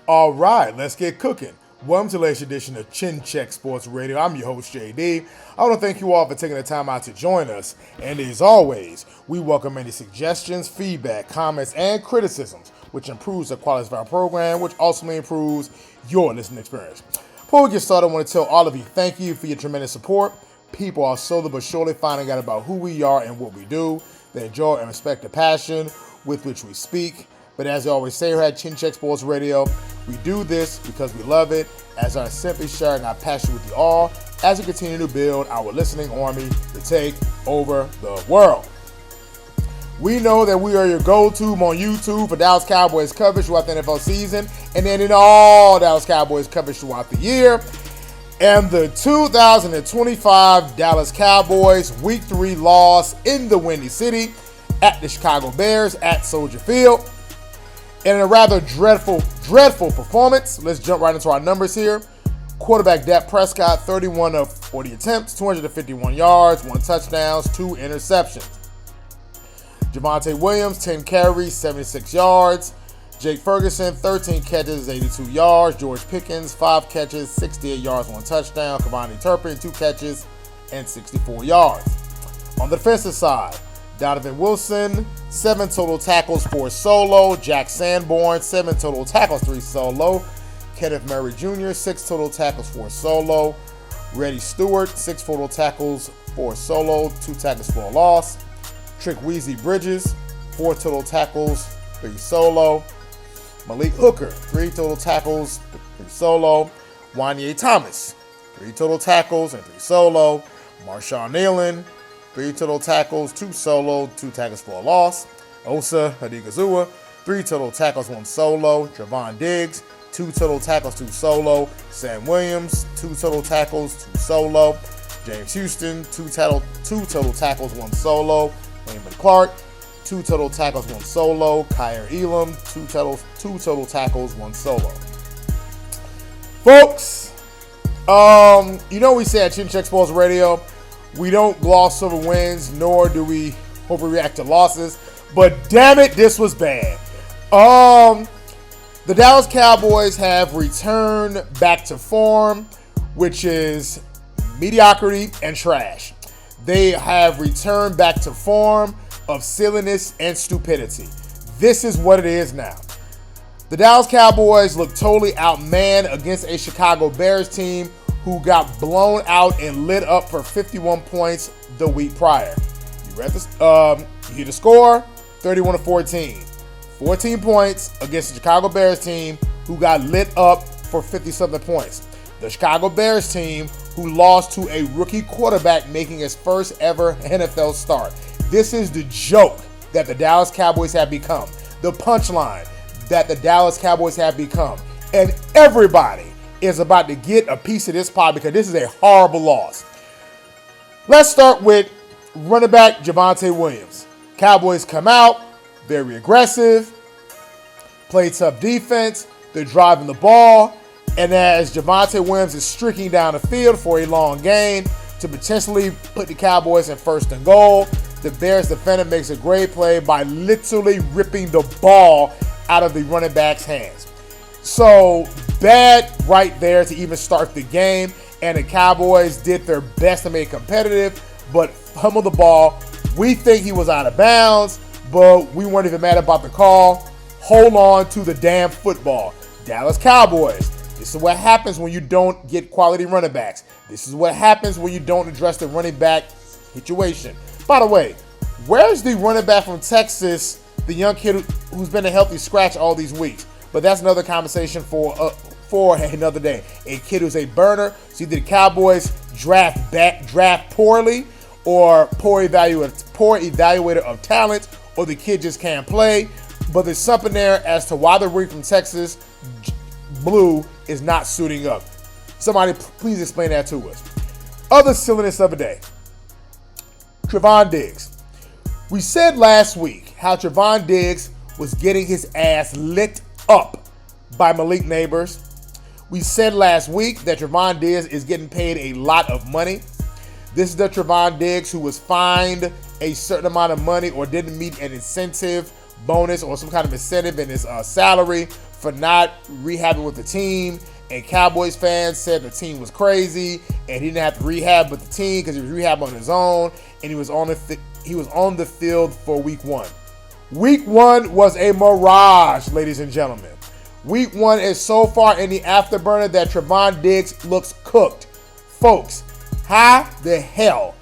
All right, let's get cooking. Welcome to the latest edition of Chin Check Sports Radio. I'm your host, JD. I want to thank you all for taking the time out to join us. And as always, we welcome any suggestions, feedback, comments, and criticisms, which improves the quality of our program, which ultimately improves your listening experience. Before we get started, I want to tell all of you thank you for your tremendous support. People are slowly but surely finding out about who we are and what we do. They enjoy and respect the passion with which we speak. But as I always say here at Chin Check Sports Radio, we do this because we love it, as I'm simply sharing our passion with you all as we continue to build our listening army to take over the world. We know that we are your go-to on YouTube for Dallas Cowboys coverage throughout the NFL season, and then in all Dallas Cowboys coverage throughout the year. And the 2025 Dallas Cowboys Week 3 loss in the Windy City at the Chicago Bears at Soldier Field. And in a rather dreadful performance, let's jump right into our numbers here. Quarterback Dak Prescott, 31 of 40 attempts, 251 yards, 1 touchdown, 2 interceptions. Javonte Williams, 10 carries, 76 yards. Jake Ferguson, 13 catches, 82 yards. George Pickens, 5 catches, 68 yards, 1 touchdown. Cavani Turpin, 2 catches, and 64 yards. On the defensive side, Donovan Wilson, 7 total tackles, 4 solo. Jack Sanborn, 7 total tackles, 3 solo. Kenneth Murray Jr., 6 total tackles, 4 solo. Reddy Stewart, 6 total tackles, 4 solo, 2 tackles for a loss. Trick Weezy Bridges, 4 total tackles, 3 solo. Malik Hooker, 3 total tackles, 3 solo. Wanye Thomas, 3 total tackles and 3 solo. Marshawn Nealon, 3 total tackles, 2 solo, 2 tackles for a loss. Osa Adigazua, 3 total tackles, 1 solo. Trevon Diggs, 2 total tackles, 2 solo. Sam Williams, 2 total tackles, 2 solo. James Houston, 2 total tackles, 1 solo. Raymond Clark, 2 total tackles, 1 solo. Kyer Elam, 2 total tackles, 1 solo. Folks, we say at Chin Check Sports Radio, we don't gloss over wins, nor do we overreact to losses. But damn it, this was bad. The Dallas Cowboys have returned back to form, which is mediocrity and trash. They have returned back to form of silliness and stupidity. This is what it is now. The Dallas Cowboys look totally outmanned against a Chicago Bears team who got blown out and lit up for 51 points the week prior. You read this? You hear the score? 31-14. 14 points against the Chicago Bears team who got lit up for 50-something points. The Chicago Bears team who lost to a rookie quarterback making his first ever NFL start. This is the joke that the Dallas Cowboys have become. The punchline that the Dallas Cowboys have become. And everybody is about to get a piece of this pie because this is a horrible loss. Let's start with running back Javonte Williams. Cowboys come out, very aggressive, play tough defense, they're driving the ball, and as Javonte Williams is streaking down the field for a long gain to potentially put the Cowboys in 1st and goal, the Bears defender makes a great play by literally ripping the ball out of the running back's hands. So bad right there to even start the game, and the Cowboys did their best to make it competitive, but fumbled the ball. We think he was out of bounds, but we weren't even mad about the call. Hold on to the damn football. Dallas Cowboys, this is what happens when you don't get quality running backs. This is what happens when you don't address the running back situation. By the way, where's the running back from Texas, the young kid who's been a healthy scratch all these weeks? But that's another conversation for another day. A kid who's a burner. So either the Cowboys draft poorly, or poor evaluator of talent, or the kid just can't play. But there's something there as to why the rookie from Texas Blue is not suiting up. Somebody please explain that to us. Other silliness of the day. Trevon Diggs. We said last week how Trevon Diggs was getting his ass lit up by Malik Neighbors. We said last week that Trevon Diggs is getting paid a lot of money. This is the Trevon Diggs who was fined a certain amount of money or didn't meet an incentive bonus or some kind of incentive in his salary for not rehabbing with the team. And Cowboys fans said the team was crazy and he didn't have to rehab with the team because he was rehabbing on his own, and he was on the field for week 1. Week 1 was a mirage, ladies and gentlemen. Week 1 is so far in the afterburner that Trevon Diggs looks cooked. Folks, how the hell?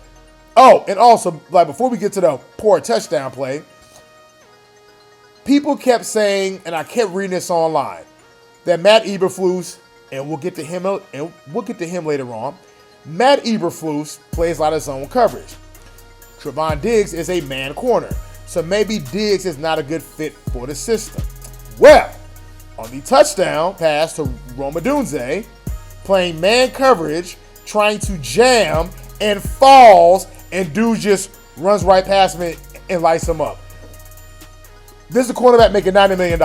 Oh, and also, like, before we get to the poor touchdown play, people kept saying, and I kept reading this online, that Matt Eberflus, and we'll get to him later on, Matt Eberflus plays a lot of zone coverage. Trevon Diggs is a man corner, so maybe Diggs is not a good fit for the system. Well, on the touchdown pass to Rome Odunze, playing man coverage, trying to jam, and falls, and dude just runs right past me and lights him up. This is a quarterback making $90 million.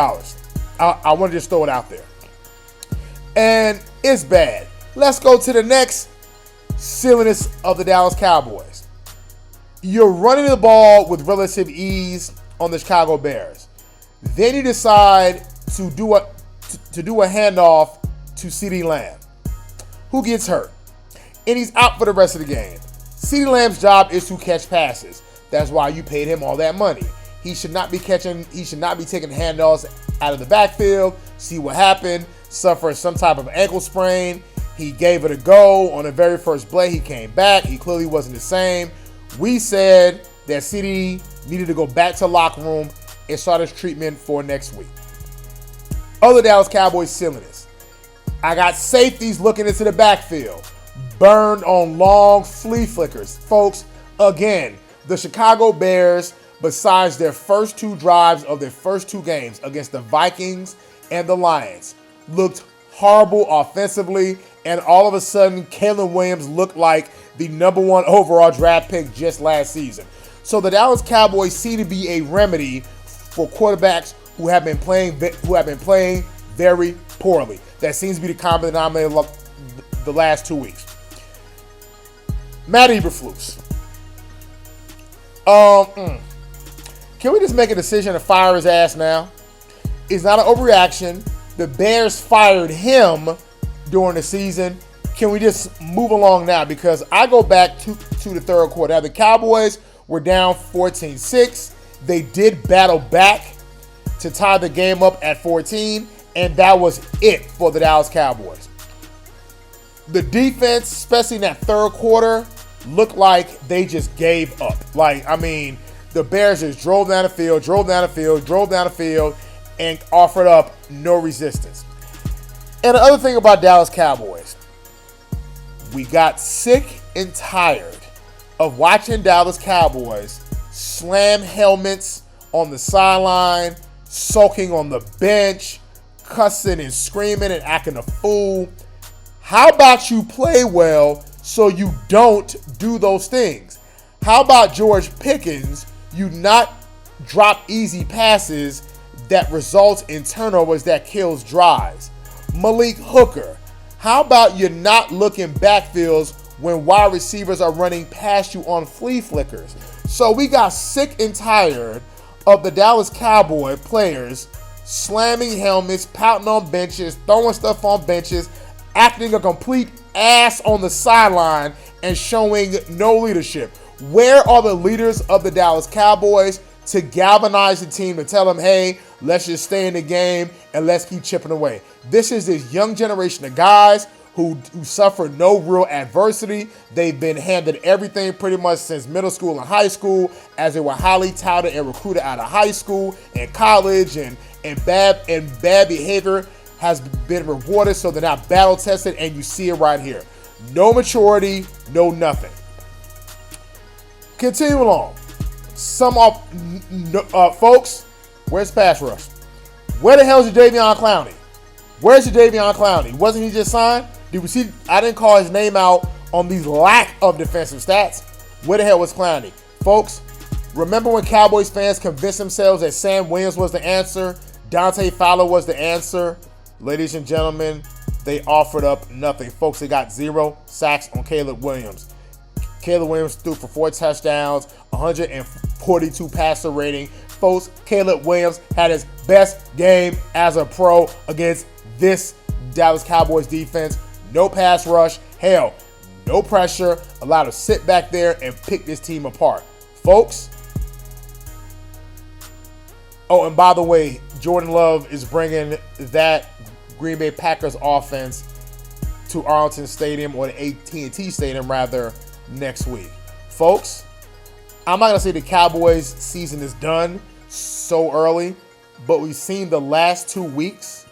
I want to just throw it out there. And it's bad. Let's go to the next silliness of the Dallas Cowboys. You're running the ball with relative ease on the Chicago Bears. Then you decide to do a handoff to CeeDee Lamb, who gets hurt, and he's out for the rest of the game. CeeDee Lamb's job is to catch passes. That's why you paid him all that money. He should not be taking handoffs out of the backfield. See what happened. Suffered some type of ankle sprain. He gave it a go on the very first play. He came back. He clearly wasn't the same. We said that CeeDee needed to go back to the locker room and start his treatment for next week. Other Dallas Cowboys silliness. I got safeties looking into the backfield, burned on long flea flickers. Folks, again, the Chicago Bears, besides their first 2 drives of their first 2 games against the Vikings and the Lions, looked horrible offensively, and all of a sudden, Caleb Williams looked like the number 1 overall draft pick just last season. So the Dallas Cowboys seem to be a remedy for quarterbacks who have been playing very poorly. That seems to be the common denominator the last 2 weeks. Matt Eberflus. Can we just make a decision to fire his ass now? It's not an overreaction. The Bears fired him during the season. Can we just move along now? Because I go back to the third quarter. Now, the Cowboys were down 14-6. They did battle back to tie the game up at 14, and that was it for the Dallas Cowboys. The defense, especially in that third quarter, looked like they just gave up. The Bears just drove down the field, and offered up no resistance. And the other thing about Dallas Cowboys, we got sick and tired of watching Dallas Cowboys slam helmets on the sideline, sulking on the bench, cussing and screaming and acting a fool. How about you play well so you don't do those things? How about George Pickens, you not drop easy passes that results in turnovers that kills drives? Malik Hooker, how about you not looking backfields when wide receivers are running past you on flea flickers? So we got sick and tired of the Dallas Cowboy players slamming helmets, pouting on benches, throwing stuff on benches, acting a complete ass on the sideline, and showing no leadership. Where are the leaders of the Dallas Cowboys to galvanize the team, to tell them, hey, let's just stay in the game and let's keep chipping away? This is this young generation of guys who suffer no real adversity. They've been handed everything pretty much since middle school and high school, as they were highly touted and recruited out of high school and college, and bad behavior has been rewarded, so they're not battle tested, and you see it right here. No maturity, no nothing. Continue along. Folks, where's pass rush? Where the hell is Jadeveon Clowney? Where's Jadeveon Clowney? Wasn't he just signed? Did we see? I didn't call his name out on these lack of defensive stats. Where the hell was Clowney? Folks, remember when Cowboys fans convinced themselves that Sam Williams was the answer, Dante Fowler was the answer? Ladies and gentlemen, they offered up nothing. Folks, they got 0 sacks on Caleb Williams. Caleb Williams threw for 4 touchdowns, 142 passer rating, folks, Caleb Williams had his best game as a pro against this Dallas Cowboys defense. No pass rush. Hell, no pressure. Allowed to sit back there and pick this team apart. Folks. Oh, and by the way, Jordan Love is bringing that Green Bay Packers offense to Arlington Stadium, or the AT&T Stadium rather, next week. Folks, I'm not going to say the Cowboys season is done so early, but we've seen the last 2 weeks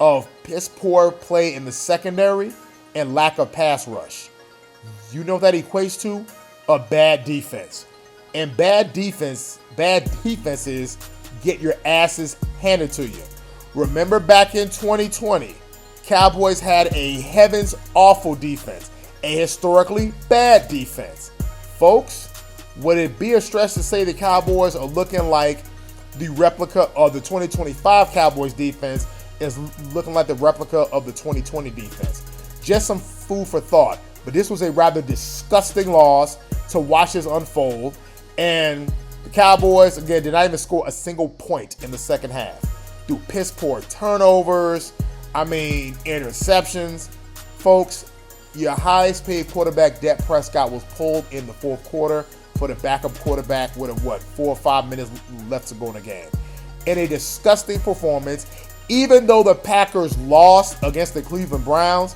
of piss poor play in the secondary and lack of pass rush. You know what that equates to? A bad defense. And bad defenses get your asses handed to you. Remember back in 2020, Cowboys had a heavens awful defense, a historically bad defense. Folks, would it be a stretch to say the Cowboys are looking like the replica of the 2025 Cowboys defense is looking like the replica of the 2020 defense? Just some food for thought. But this was a rather disgusting loss to watch this unfold. And the Cowboys, again, did not even score a single point in the second half. Through piss poor turnovers, interceptions. Folks, your highest paid quarterback, Dak Prescott, was pulled in the fourth quarter for the backup quarterback with 4 or 5 minutes left to go in the game. In a disgusting performance, even though the Packers lost against the Cleveland Browns,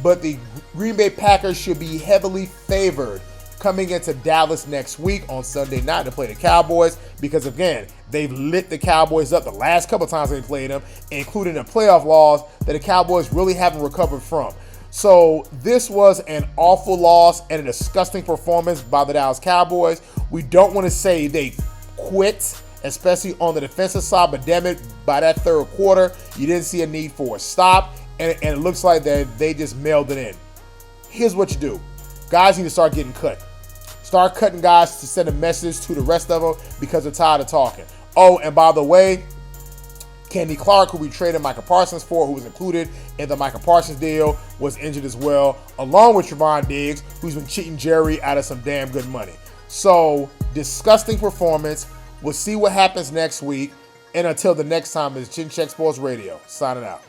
but the Green Bay Packers should be heavily favored coming into Dallas next week on Sunday night to play the Cowboys, because again, they've lit the Cowboys up the last couple times they played them, including a playoff loss that the Cowboys really haven't recovered from. So this was an awful loss and a disgusting performance by the Dallas Cowboys. We don't want to say they quit, especially on the defensive side, but damn it, by that third quarter, you didn't see a need for a stop, and it looks like that they just mailed it in. Here's what you do. Guys need to start getting cut. Start cutting guys to send a message to the rest of them because they're tired of talking. Oh, and by the way, Kenny Clark, who we traded Micah Parsons for, who was included in the Micah Parsons deal, was injured as well, along with Trevon Diggs, who's been cheating Jerry out of some damn good money. So, disgusting performance. We'll see what happens next week. And until the next time, it's Chin Check Sports Radio. Signing out.